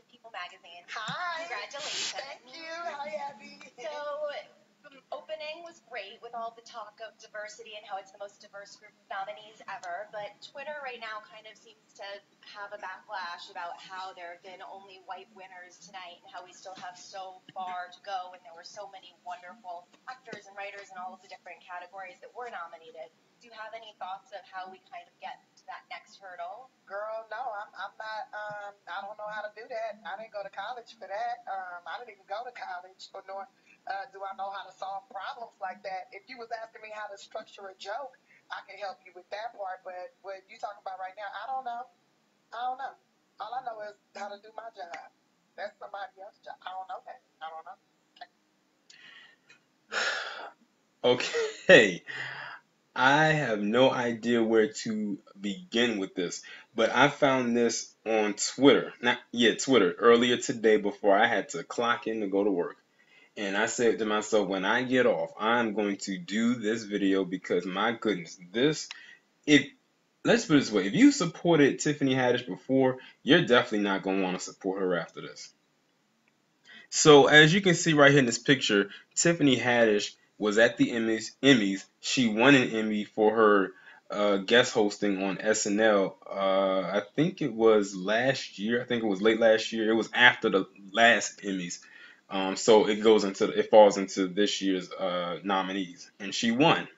with People Magazine. Hi. Congratulations. Thank you. Hi, Abby. So, the opening was great with all the talk of diversity and how it's the most diverse group of nominees ever, but Twitter right now kind of seems to have a backlash about how there have been only white winners tonight and how we still have so far to go, and there were so many wonderful actors and writers in all of the different categories that were nominated. Do you have any thoughts of how we kind of get to that next hurdle? Girl, no, I'm not, I don't know how to do that. I didn't go to college for that. I didn't even go to college, or nor do I know how to solve problems like that. If you was asking me how to structure a joke, I can help you with that part, but what you talking about right now, I don't know. I don't know. All I know is how to do my job. That's somebody else's job. I don't know that. I don't know. Okay, I have no idea where to begin with this, but I found this on Twitter. Twitter earlier today before I had to clock in to go to work. And I said to myself, when I get off, I'm going to do this video because my goodness, if let's put it this way, if you supported Tiffany Haddish before, you're definitely not going to want to support her after this. So as you can see right here in this picture, Tiffany Haddish was at the Emmys. She won an Emmy for her guest hosting on SNL. I think it was last year. I think it was late last year. It was after the last Emmys. So it falls into this year's nominees, and she won.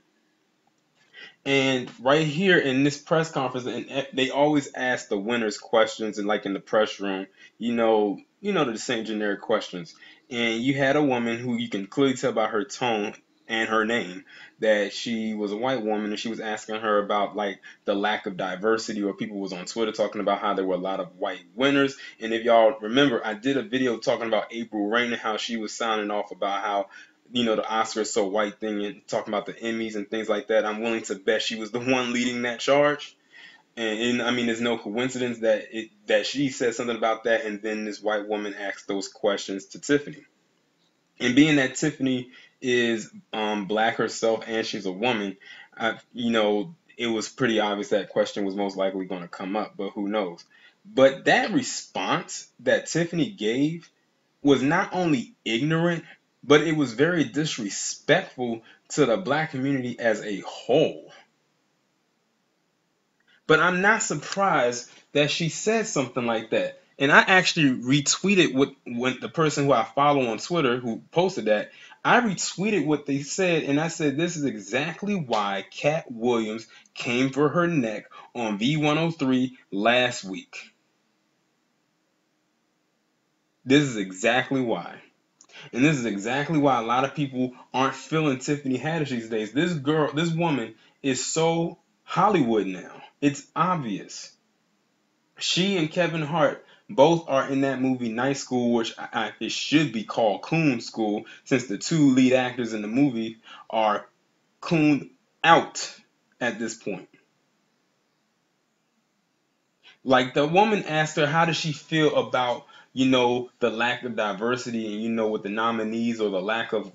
And right here in this press conference, and they always ask the winners questions, and like in the press room, the same generic questions. And you had a woman who you can clearly tell by her tone and her name that she was a white woman, and she was asking her about like the lack of diversity, or people was on Twitter talking about how there were a lot of white winners. And if y'all remember, I did a video talking about April Rain and how she was sounding off about how the Oscar is so white thing, and talking about the Emmys and things like that. I'm willing to bet she was the one leading that charge. And I mean, there's no coincidence that she said something about that, and then this white woman asked those questions to Tiffany. And being that Tiffany is black herself and she's a woman, it was pretty obvious that question was most likely going to come up, but who knows? But that response that Tiffany gave was not only ignorant, but it was very disrespectful to the black community as a whole. But I'm not surprised that she said something like that. And I actually retweeted when the person who I follow on Twitter who posted that, I retweeted what they said, and I said this is exactly why Cat Williams came for her neck on V103 last week. This is exactly why. And this is exactly why a lot of people aren't feeling Tiffany Haddish these days. This woman is so Hollywood now. It's obvious. She and Kevin Hart both are in that movie Night School, which it should be called Coon School, since the two lead actors in the movie are cooned out at this point. Like, the woman asked her, how does she feel about, the lack of diversity, and with the nominees, or the lack of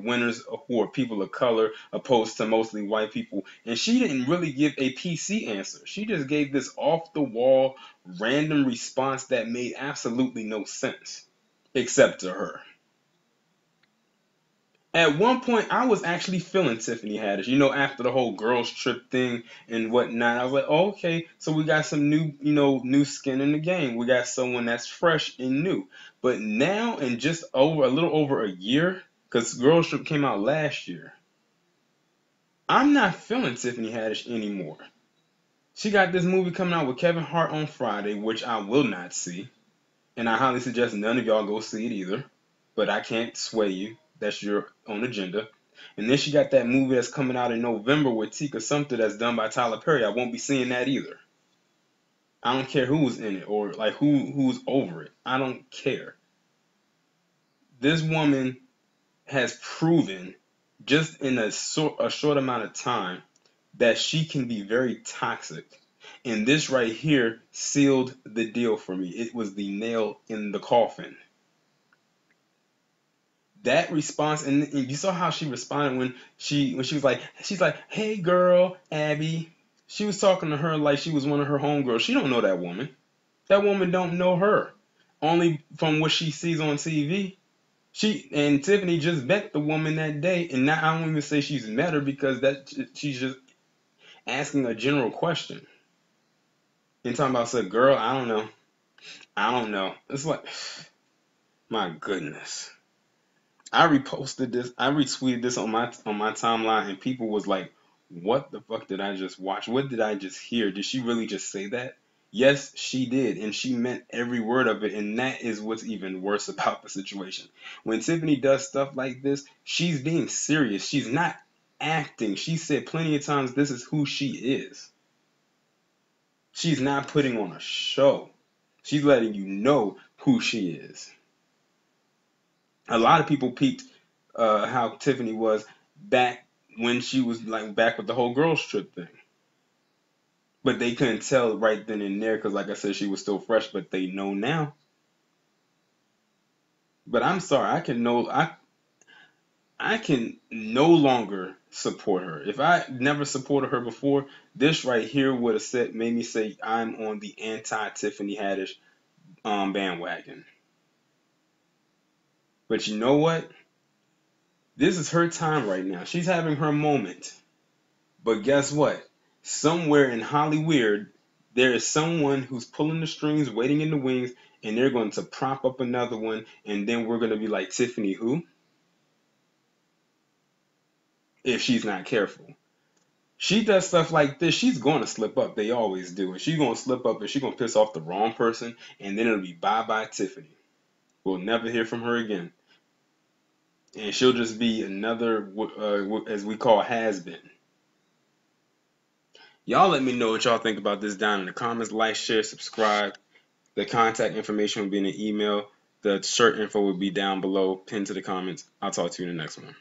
winners who are people of color opposed to mostly white people. And she didn't really give a PC answer. She just gave this off the wall random response that made absolutely no sense, except to her. At one point, I was actually feeling Tiffany Haddish, after the whole girls trip thing and whatnot. I was like, oh, okay, so we got some new skin in the game. We got someone that's fresh and new. But now, in just a little over a year, because Girls Trip came out last year, I'm not feeling Tiffany Haddish anymore. She got this movie coming out with Kevin Hart on Friday, which I will not see. And I highly suggest none of y'all go see it either. But I can't sway you. That's your own agenda. And then she got that movie that's coming out in November with Tika Sumpter that's done by Tyler Perry. I won't be seeing that either. I don't care who's in it, or like who's over it. I don't care. This woman has proven just in a short amount of time that she can be very toxic. And this right here sealed the deal for me. It was the nail in the coffin. That response, and you saw how she responded when she was like, hey girl, Abby. She was talking to her like she was one of her homegirls. She don't know that woman. That woman don't know her, only from what she sees on TV. And Tiffany just met the woman that day, and now I don't even say she's met her because she's just asking a general question. And talking about said girl, I don't know. It's like, my goodness. I retweeted this on my timeline, and people was like, "What the fuck did I just watch? What did I just hear? Did she really just say that?" Yes, she did, and she meant every word of it, and that is what's even worse about the situation. When Tiffany does stuff like this, she's being serious. She's not acting. She said plenty of times this is who she is. She's not putting on a show. She's letting you know who she is. A lot of people peeped how Tiffany was back when she was like back with the whole girls trip thing, but they couldn't tell right then and there because, like I said, she was still fresh. But they know now. But I'm sorry, I can no longer support her. If I never supported her before, this right here would have made me say I'm on the anti Tiffany Haddish bandwagon. But you know what? This is her time right now. She's having her moment. But guess what? Somewhere in Hollywood, there is someone who's pulling the strings, waiting in the wings, and they're going to prop up another one, and then we're going to be like, Tiffany who? If she's not careful. She does stuff like this, she's going to slip up. They always do. And she's going to slip up, and she's going to piss off the wrong person, and then it'll be bye-bye Tiffany. We'll never hear from her again. And she'll just be another, as we call, has-been. Y'all let me know what y'all think about this down in the comments. Like, share, subscribe. The contact information will be in the email. The shirt info will be down below, pinned to the comments. I'll talk to you in the next one.